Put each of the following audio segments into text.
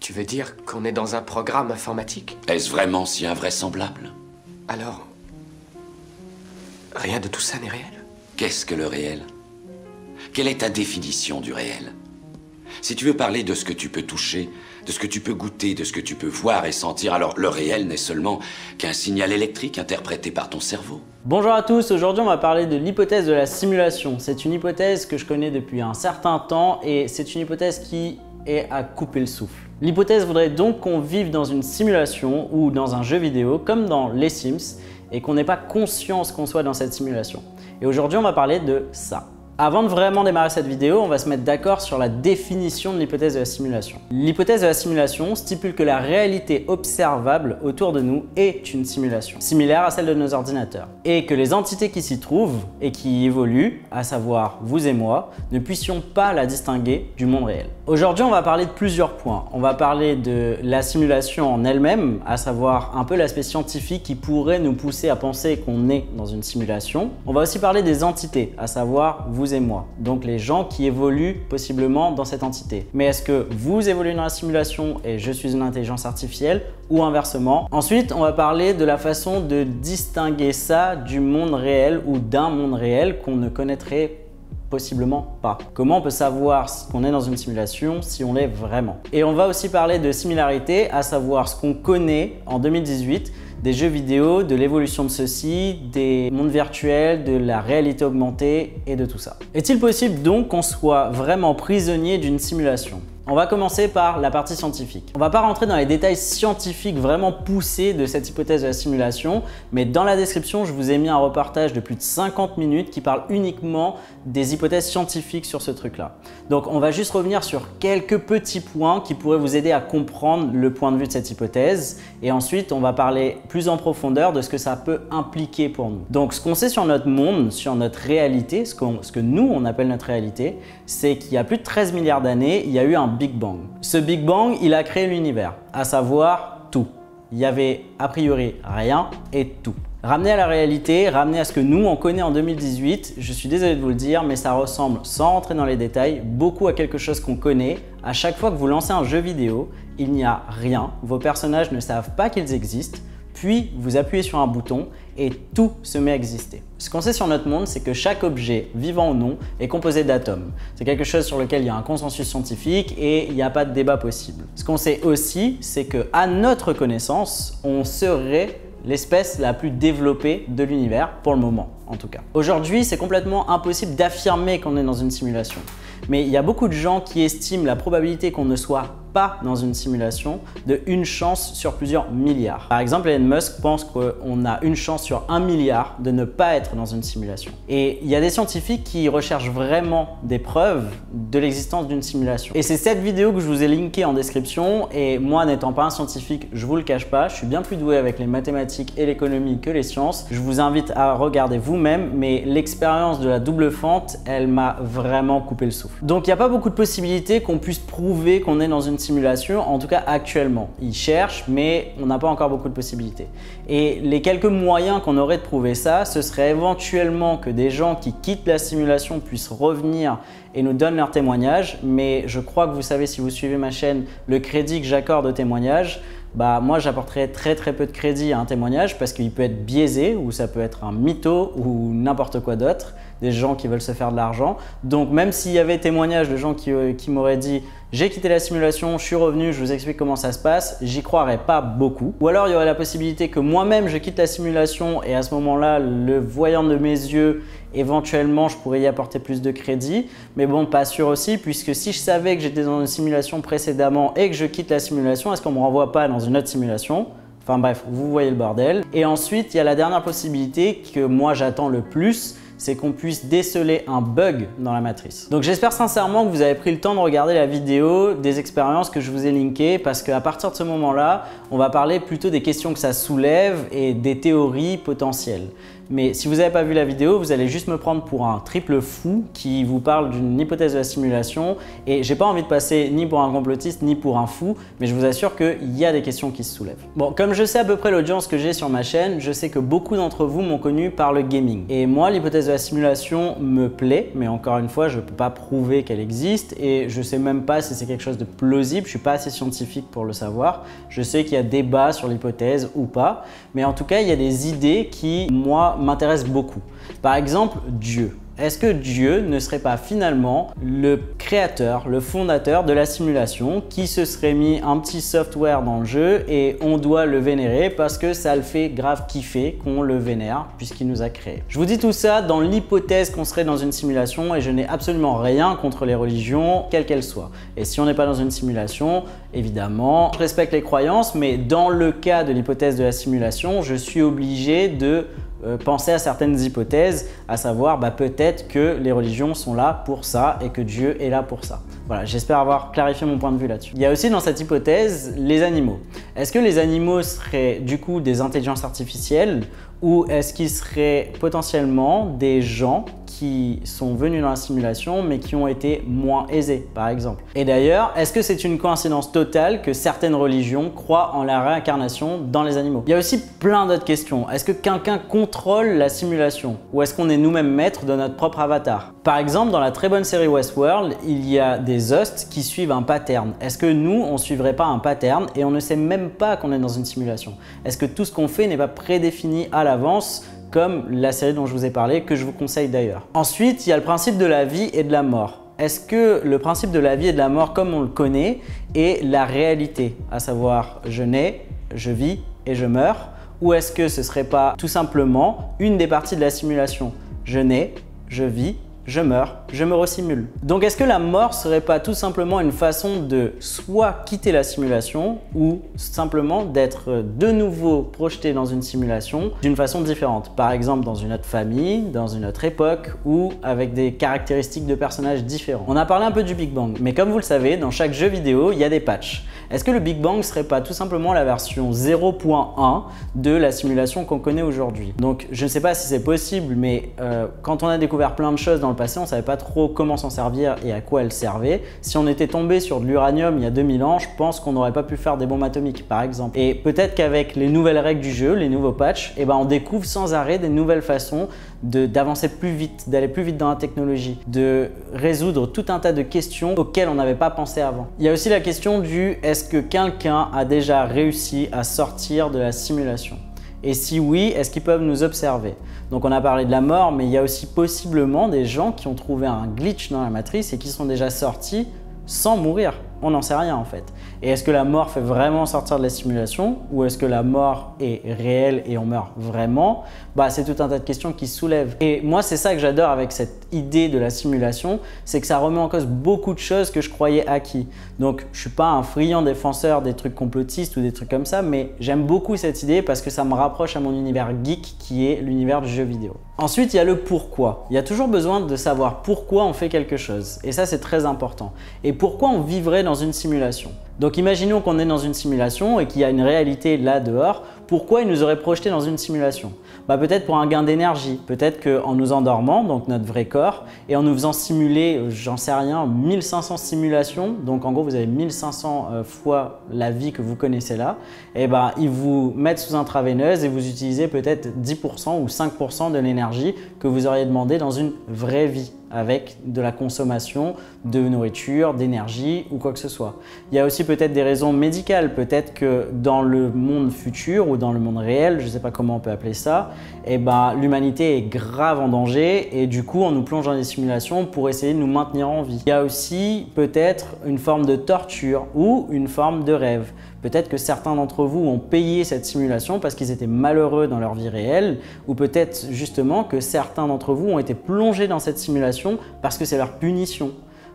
Tu veux dire qu'on est dans un programme informatique? Est-ce vraiment si invraisemblable? Alors, rien de tout ça n'est réel? Qu'est-ce que le réel? Quelle est ta définition du réel? Si tu veux parler de ce que tu peux toucher, de ce que tu peux goûter, de ce que tu peux voir et sentir, alors le réel n'est seulement qu'un signal électrique interprété par ton cerveau. Bonjour à tous, aujourd'hui on va parler de l'hypothèse de la simulation. C'est une hypothèse que je connais depuis un certain temps et c'est une hypothèse qui est à couper le souffle. L'hypothèse voudrait donc qu'on vive dans une simulation ou dans un jeu vidéo comme dans les Sims et qu'on n'ait pas conscience qu'on soit dans cette simulation. Et aujourd'hui on va parler de ça. Avant de vraiment démarrer cette vidéo, on va se mettre d'accord sur la définition de l'hypothèse de la simulation. L'hypothèse de la simulation stipule que la réalité observable autour de nous est une simulation, similaire à celle de nos ordinateurs, et que les entités qui s'y trouvent et qui y évoluent, à savoir vous et moi, ne puissions pas la distinguer du monde réel. Aujourd'hui, on va parler de plusieurs points. On va parler de la simulation en elle-même, à savoir un peu l'aspect scientifique qui pourrait nous pousser à penser qu'on est dans une simulation. On va aussi parler des entités, à savoir vous et moi, donc les gens qui évoluent possiblement dans cette entité. Mais est-ce que vous évoluez dans la simulation et je suis une intelligence artificielle ou inversement? Ensuite, on va parler de la façon de distinguer ça du monde réel ou d'un monde réel qu'on ne connaîtrait possiblement pas. Comment on peut savoir qu'on est dans une simulation si on l'est vraiment? Et on va aussi parler de similarité, à savoir ce qu'on connaît en 2018 des jeux vidéo, de l'évolution de ceux-ci, des mondes virtuels, de la réalité augmentée et de tout ça. Est-il possible donc qu'on soit vraiment prisonnier d'une simulation? On va commencer par la partie scientifique. On ne va pas rentrer dans les détails scientifiques vraiment poussés de cette hypothèse de la simulation, mais dans la description, je vous ai mis un reportage de plus de 50 minutes qui parle uniquement des hypothèses scientifiques sur ce truc-là. Donc on va juste revenir sur quelques petits points qui pourraient vous aider à comprendre le point de vue de cette hypothèse et ensuite on va parler plus en profondeur de ce que ça peut impliquer pour nous. Donc ce qu'on sait sur notre monde, sur notre réalité, ce que nous on appelle notre réalité, c'est qu'il y a plus de 13 milliards d'années, il y a eu un Big Bang. Ce Big Bang, il a créé l'univers, à savoir tout. Il y avait a priori rien et tout. Ramené à la réalité, ramené à ce que nous on connaît en 2018, je suis désolé de vous le dire, mais ça ressemble, sans rentrer dans les détails, beaucoup à quelque chose qu'on connaît. À chaque fois que vous lancez un jeu vidéo, il n'y a rien, vos personnages ne savent pas qu'ils existent, puis vous appuyez sur un bouton et tout se met à exister. Ce qu'on sait sur notre monde, c'est que chaque objet, vivant ou non, est composé d'atomes. C'est quelque chose sur lequel il y a un consensus scientifique et il n'y a pas de débat possible. Ce qu'on sait aussi, c'est qu'à notre connaissance, on serait l'espèce la plus développée de l'univers, pour le moment en tout cas. Aujourd'hui, c'est complètement impossible d'affirmer qu'on est dans une simulation. Mais il y a beaucoup de gens qui estiment la probabilité qu'on ne soit pas dans une simulation de une chance sur plusieurs milliards. Par exemple, Elon Musk pense qu'on a une chance sur 1 milliard de ne pas être dans une simulation. Et il y a des scientifiques qui recherchent vraiment des preuves de l'existence d'une simulation. Et c'est cette vidéo que je vous ai linkée en description et moi n'étant pas un scientifique, je vous le cache pas, je suis bien plus doué avec les mathématiques et l'économie que les sciences. Je vous invite à regarder vous-même, mais l'expérience de la double fente, elle m'a vraiment coupé le souffle. Donc il n'y a pas beaucoup de possibilités qu'on puisse prouver qu'on est dans une simulation, en tout cas actuellement. Ils cherchent, mais on n'a pas encore beaucoup de possibilités. Et les quelques moyens qu'on aurait de prouver ça, ce serait éventuellement que des gens qui quittent la simulation puissent revenir et nous donnent leur témoignage. Mais je crois que vous savez, si vous suivez ma chaîne, le crédit que j'accorde aux témoignages, moi j'apporterais très peu de crédit à un témoignage parce qu'il peut être biaisé ou ça peut être un mytho ou n'importe quoi d'autre, des gens qui veulent se faire de l'argent. Donc même s'il y avait témoignages de gens qui m'auraient dit j'ai quitté la simulation, je suis revenu, je vous explique comment ça se passe, j'y croirais pas beaucoup. Ou alors il y aurait la possibilité que moi-même je quitte la simulation et à ce moment-là, le voyant de mes yeux, éventuellement je pourrais y apporter plus de crédit. Mais bon, pas sûr aussi, puisque si je savais que j'étais dans une simulation précédemment et que je quitte la simulation, est-ce qu'on me renvoie pas dans une autre simulation? Enfin bref, vous voyez le bordel. Et ensuite, il y a la dernière possibilité que moi j'attends le plus, c'est qu'on puisse déceler un bug dans la matrice. Donc j'espère sincèrement que vous avez pris le temps de regarder la vidéo des expériences que je vous ai linkées parce qu'à partir de ce moment-là, on va parler plutôt des questions que ça soulève et des théories potentielles. Mais si vous n'avez pas vu la vidéo, vous allez juste me prendre pour un triple fou qui vous parle d'une hypothèse de la simulation et j'ai pas envie de passer ni pour un complotiste ni pour un fou, mais je vous assure qu'il y a des questions qui se soulèvent. Bon, comme je sais à peu près l'audience que j'ai sur ma chaîne, je sais que beaucoup d'entre vous m'ont connu par le gaming. Et moi, l'hypothèse de la simulation me plaît, mais encore une fois, je ne peux pas prouver qu'elle existe et je sais même pas si c'est quelque chose de plausible. Je suis pas assez scientifique pour le savoir. Je sais qu'il y a débat sur l'hypothèse ou pas, mais en tout cas, il y a des idées qui, moi, m'intéressent beaucoup. Par exemple, Dieu. Est-ce que Dieu ne serait pas finalement le créateur, le fondateur de la simulation qui se serait mis un petit software dans le jeu et on doit le vénérer parce que ça le fait grave kiffer qu'on le vénère puisqu'il nous a créé. Je vous dis tout ça dans l'hypothèse qu'on serait dans une simulation et je n'ai absolument rien contre les religions, quelles qu'elles soient. Et si on n'est pas dans une simulation, évidemment, je respecte les croyances, mais dans le cas de l'hypothèse de la simulation, je suis obligé de penser à certaines hypothèses, à savoir peut-être que les religions sont là pour ça et que Dieu est là pour ça. Voilà, j'espère avoir clarifié mon point de vue là-dessus. Il y a aussi dans cette hypothèse les animaux. Est-ce que les animaux seraient du coup des intelligences artificielles ou est-ce qu'ils seraient potentiellement des gens qui sont venus dans la simulation mais qui ont été moins aisés par exemple? Et d'ailleurs, est-ce que c'est une coïncidence totale que certaines religions croient en la réincarnation dans les animaux? Il y a aussi plein d'autres questions. Est-ce que quelqu'un contrôle la simulation ou est-ce qu'on est nous-mêmes maîtres de notre propre avatar? Par exemple, dans la très bonne série Westworld, il y a des hosts qui suivent un pattern. Est-ce que nous, on ne suivrait pas un pattern et on ne sait même pas qu'on est dans une simulation? Est-ce que tout ce qu'on fait n'est pas prédéfini à l'avance comme la série dont je vous ai parlé, que je vous conseille d'ailleurs? Ensuite, il y a le principe de la vie et de la mort. Est-ce que le principe de la vie et de la mort comme on le connaît est la réalité? À savoir, je nais, je vis et je meurs? Ou est-ce que ce ne serait pas tout simplement une des parties de la simulation? Je nais, je vis, je meurs, je me resimule. Donc est-ce que la mort serait pas tout simplement une façon de soit quitter la simulation ou simplement d'être de nouveau projeté dans une simulation d'une façon différente? Par exemple dans une autre famille, dans une autre époque ou avec des caractéristiques de personnages différents. On a parlé un peu du Big Bang, mais comme vous le savez, dans chaque jeu vidéo, il y a des patchs. Est-ce que le Big Bang serait pas tout simplement la version 0.1 de la simulation qu'on connaît aujourd'hui? Donc je ne sais pas si c'est possible, mais quand on a découvert plein de choses dans le passé, on ne savait pas trop comment s'en servir et à quoi elles servaient. Si on était tombé sur de l'uranium il y a 2000 ans, je pense qu'on n'aurait pas pu faire des bombes atomiques par exemple. Et peut-être qu'avec les nouvelles règles du jeu, les nouveaux patchs, on découvre sans arrêt des nouvelles façons d'avancer plus vite, d'aller plus vite dans la technologie, de résoudre tout un tas de questions auxquelles on n'avait pas pensé avant. Il y a aussi la question du est-ce que quelqu'un a déjà réussi à sortir de la simulation? Et si oui, est-ce qu'ils peuvent nous observer? Donc on a parlé de la mort, mais il y a aussi possiblement des gens qui ont trouvé un glitch dans la matrice et qui sont déjà sortis sans mourir. On n'en sait rien en fait. Et est-ce que la mort fait vraiment sortir de la simulation ou est-ce que la mort est réelle et on meurt vraiment? C'est tout un tas de questions qui se soulèvent. Et moi, c'est ça que j'adore avec cette idée de la simulation, c'est que ça remet en cause beaucoup de choses que je croyais acquis. Donc, je ne suis pas un friand défenseur des trucs complotistes ou des trucs comme ça, mais j'aime beaucoup cette idée parce que ça me rapproche à mon univers geek qui est l'univers du jeu vidéo. Ensuite, il y a le pourquoi. Il y a toujours besoin de savoir pourquoi on fait quelque chose. Et ça, c'est très important. Et pourquoi on vivrait dans une simulation? Donc imaginons qu'on est dans une simulation et qu'il y a une réalité là dehors. Pourquoi il nous aurait projeté dans une simulation? Peut-être pour un gain d'énergie, peut-être qu'en nous endormant, donc notre vrai corps, et en nous faisant simuler, j'en sais rien, 1500 simulations, donc en gros vous avez 1500 fois la vie que vous connaissez là, ils vous mettent sous intraveineuse et vous utilisez peut-être 10% ou 5% de l'énergie que vous auriez demandé dans une vraie vie, avec de la consommation de nourriture, d'énergie ou quoi que ce soit. Il y a aussi peut-être des raisons médicales, peut-être que dans le monde futur ou dans le monde réel, je ne sais pas comment on peut appeler ça, l'humanité est grave en danger et du coup on nous plonge dans des simulations pour essayer de nous maintenir en vie. Il y a aussi peut-être une forme de torture ou une forme de rêve. Peut-être que certains d'entre vous ont payé cette simulation parce qu'ils étaient malheureux dans leur vie réelle ou peut-être justement que certains d'entre vous ont été plongés dans cette simulation parce que c'est leur punition.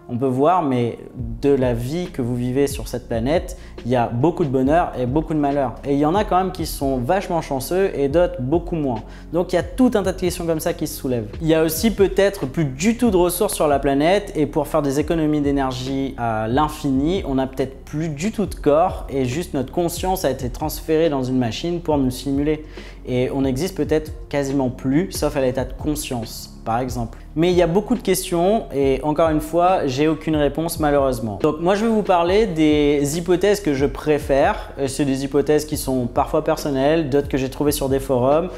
on peut voir, mais de la vie que vous vivez sur cette planète, il y a beaucoup de bonheur et beaucoup de malheur. Et il y en a quand même qui sont vachement chanceux et d'autres beaucoup moins. Donc il y a tout un tas de questions comme ça qui se soulèvent. Il y a aussi peut-être plus du tout de ressources sur la planète et pour faire des économies d'énergie à l'infini, on n'a peut-être plus du tout de corps et juste notre conscience a été transférée dans une machine pour nous simuler. Et on n'existe peut-être quasiment plus, sauf à l'état de conscience, par exemple. Mais il y a beaucoup de questions et encore une fois, j'ai aucune réponse malheureusement. Donc moi, je vais vous parler des hypothèses que je préfère. C'est des hypothèses qui sont parfois personnelles, d'autres que j'ai trouvées sur des forums.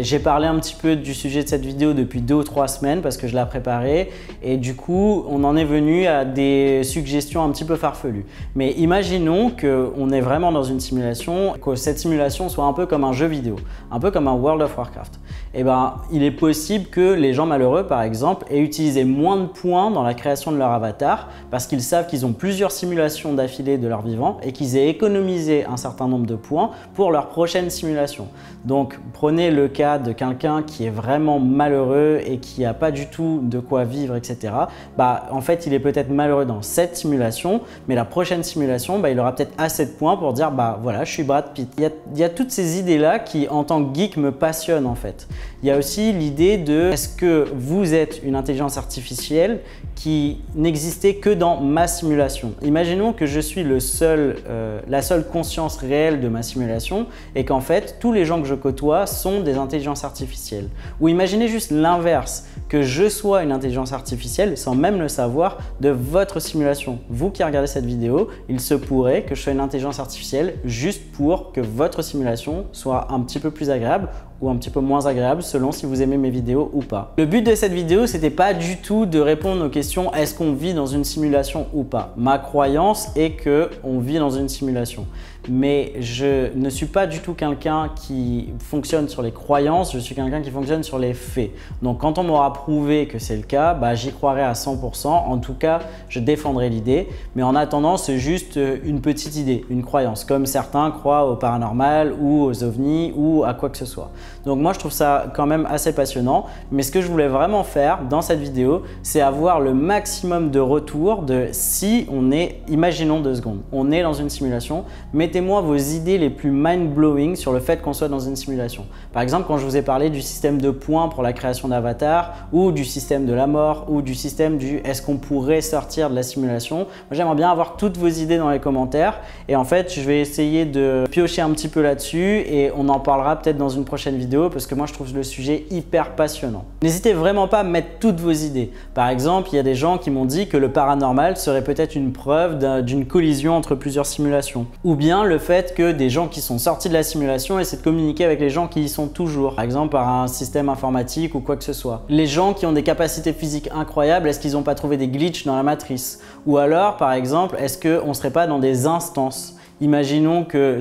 J'ai parlé un petit peu du sujet de cette vidéo depuis 2 ou 3 semaines parce que je l'ai préparée et du coup on en est venu à des suggestions un petit peu farfelues. Mais imaginons qu'on est vraiment dans une simulation, que cette simulation soit un peu comme un jeu vidéo, un peu comme un World of Warcraft. Et ben, il est possible que les gens malheureux par exemple aient utilisé moins de points dans la création de leur avatar parce qu'ils savent qu'ils ont plusieurs simulations d'affilée de leur vivant et qu'ils aient économisé un certain nombre de points pour leur prochaine simulation. Donc prenez le cas de quelqu'un qui est vraiment malheureux et qui n'a pas du tout de quoi vivre, etc. En fait, il est peut-être malheureux dans cette simulation, mais la prochaine simulation, il aura peut-être assez de points pour dire voilà, je suis Brad Pitt. Il y a toutes ces idées-là qui, en tant que geek, me passionnent en fait. Il y a aussi l'idée de est-ce que vous êtes une intelligence artificielle qui n'existait que dans ma simulation. Imaginons que je suis la seule conscience réelle de ma simulation et qu'en fait, tous les gens que je côtoie sont des intelligences artificielles. Ou imaginez juste l'inverse, que je sois une intelligence artificielle sans même le savoir de votre simulation. Vous qui regardez cette vidéo, il se pourrait que je sois une intelligence artificielle juste pour que votre simulation soit un petit peu plus agréable ou un petit peu moins agréable selon si vous aimez mes vidéos ou pas. Le but de cette vidéo, c'était pas du tout de répondre aux questions est-ce qu'on vit dans une simulation ou pas. Ma croyance est que on vit dans une simulation. Mais je ne suis pas du tout quelqu'un qui fonctionne sur les croyances, je suis quelqu'un qui fonctionne sur les faits. Donc quand on m'aura prouvé que c'est le cas, j'y croirai à 100%. En tout cas, je défendrai l'idée. Mais en attendant, c'est juste une petite idée, une croyance, comme certains croient au paranormal ou aux ovnis ou à quoi que ce soit. Donc moi, je trouve ça quand même assez passionnant. Mais ce que je voulais vraiment faire dans cette vidéo, c'est avoir le maximum de retours de si on est, imaginons 2 secondes, on est dans une simulation, mettez-moi vos idées les plus mind-blowing sur le fait qu'on soit dans une simulation. Par exemple, quand je vous ai parlé du système de points pour la création d'avatar ou du système de la mort ou du système du est-ce qu'on pourrait sortir de la simulation, moi j'aimerais bien avoir toutes vos idées dans les commentaires et en fait je vais essayer de piocher un petit peu là-dessus et on en parlera peut-être dans une prochaine vidéo parce que moi je trouve le sujet hyper passionnant. N'hésitez vraiment pas à mettre toutes vos idées. Par exemple, il y a des gens qui m'ont dit que le paranormal serait peut-être une preuve d'une collision entre plusieurs simulations ou bien le fait que des gens qui sont sortis de la simulation essaient de communiquer avec les gens qui y sont toujours, par exemple par un système informatique ou quoi que ce soit. Les gens qui ont des capacités physiques incroyables, est-ce qu'ils n'ont pas trouvé des glitches dans la matrice? Ou alors, par exemple, est-ce qu'on ne serait pas dans des instances? Imaginons que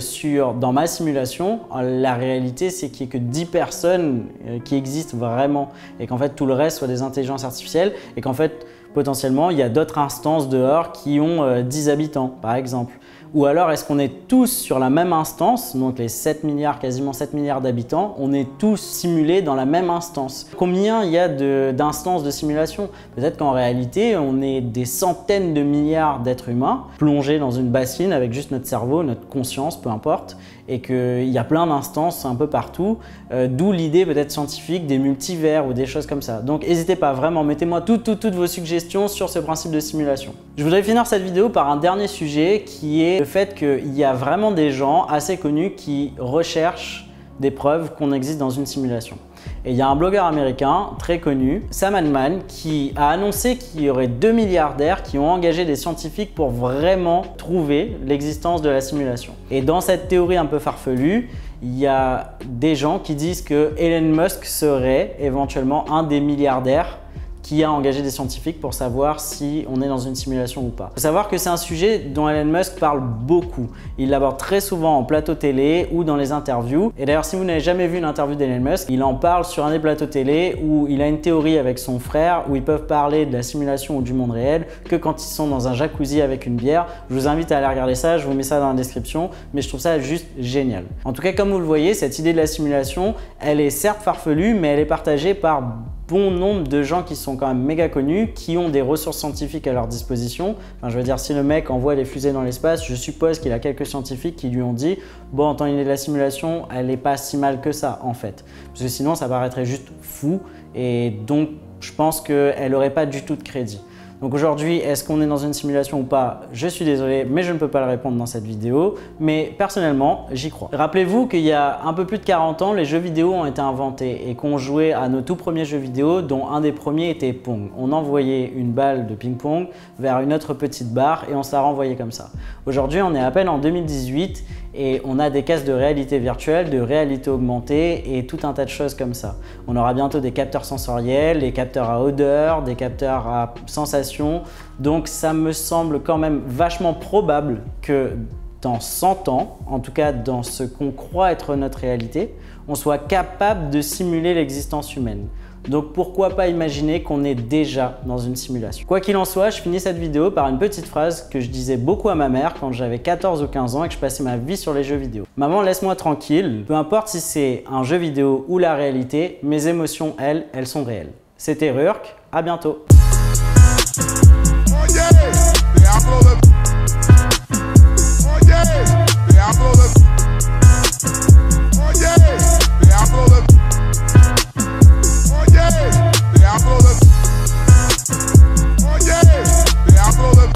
dans ma simulation, la réalité c'est qu'il n'y ait que 10 personnes qui existent vraiment et qu'en fait tout le reste soit des intelligences artificielles et qu'en fait potentiellement il y a d'autres instances dehors qui ont 10 habitants par exemple. Ou alors est-ce qu'on est tous sur la même instance, donc les 7 milliards, quasiment 7 milliards d'habitants, on est tous simulés dans la même instance. Combien il y a d'instances de simulation? Peut-être qu'en réalité, on est des centaines de milliards d'êtres humains plongés dans une bassine avec juste notre cerveau, notre conscience, peu importe, et qu'il y a plein d'instances un peu partout, d'où l'idée peut-être scientifique des multivers ou des choses comme ça. Donc n'hésitez pas, vraiment, mettez-moi toutes vos suggestions sur ce principe de simulation. Je voudrais finir cette vidéo par un dernier sujet qui est le fait qu'il y a vraiment des gens assez connus qui recherchent des preuves qu'on existe dans une simulation. Et il y a un blogueur américain très connu, Sam Altman, qui a annoncé qu'il y aurait 2 milliardaires qui ont engagé des scientifiques pour vraiment trouver l'existence de la simulation. Et dans cette théorie un peu farfelue, il y a des gens qui disent que Elon Musk serait éventuellement un des milliardaires qui a engagé des scientifiques pour savoir si on est dans une simulation ou pas. Il faut savoir que c'est un sujet dont Elon Musk parle beaucoup. Il l'aborde très souvent en plateau télé ou dans les interviews. Et d'ailleurs, si vous n'avez jamais vu une interview d'Elon Musk, il en parle sur un des plateaux télé où il a une théorie avec son frère où ils peuvent parler de la simulation ou du monde réel que quand ils sont dans un jacuzzi avec une bière. Je vous invite à aller regarder ça, je vous mets ça dans la description, mais je trouve ça juste génial. En tout cas, comme vous le voyez, cette idée de la simulation, elle est certes farfelue, mais elle est partagée par bon nombre de gens qui sont quand même méga connus, qui ont des ressources scientifiques à leur disposition. Enfin, je veux dire, si le mec envoie des fusées dans l'espace, je suppose qu'il a quelques scientifiques qui lui ont dit « Bon, en temps donné de la simulation, elle n'est pas si mal que ça, en fait. » Parce que sinon, ça paraîtrait juste fou. Et donc, je pense qu'elle n'aurait pas du tout de crédit. Donc aujourd'hui, est-ce qu'on est dans une simulation ou pas? Je suis désolé, mais je ne peux pas le répondre dans cette vidéo. Mais personnellement, j'y crois. Rappelez-vous qu'il y a un peu plus de 40 ans, les jeux vidéo ont été inventés et qu'on jouait à nos tout premiers jeux vidéo, dont un des premiers était Pong. On envoyait une balle de ping-pong vers une autre petite barre et on se la renvoyait comme ça. Aujourd'hui, on est à peine en 2018 et on a des casques de réalité virtuelle, de réalité augmentée et tout un tas de choses comme ça. On aura bientôt des capteurs sensoriels, des capteurs à odeur, des capteurs à sensation. Donc ça me semble quand même vachement probable que dans 100 ans, en tout cas dans ce qu'on croit être notre réalité, on soit capable de simuler l'existence humaine. Donc pourquoi pas imaginer qu'on est déjà dans une simulation. Quoi qu'il en soit, je finis cette vidéo par une petite phrase que je disais beaucoup à ma mère quand j'avais 14 ou 15 ans et que je passais ma vie sur les jeux vidéo. Maman, laisse-moi tranquille, peu importe si c'est un jeu vidéo ou la réalité, mes émotions, elles sont réelles. C'était Rurk, à bientôt. Oye, te hablo de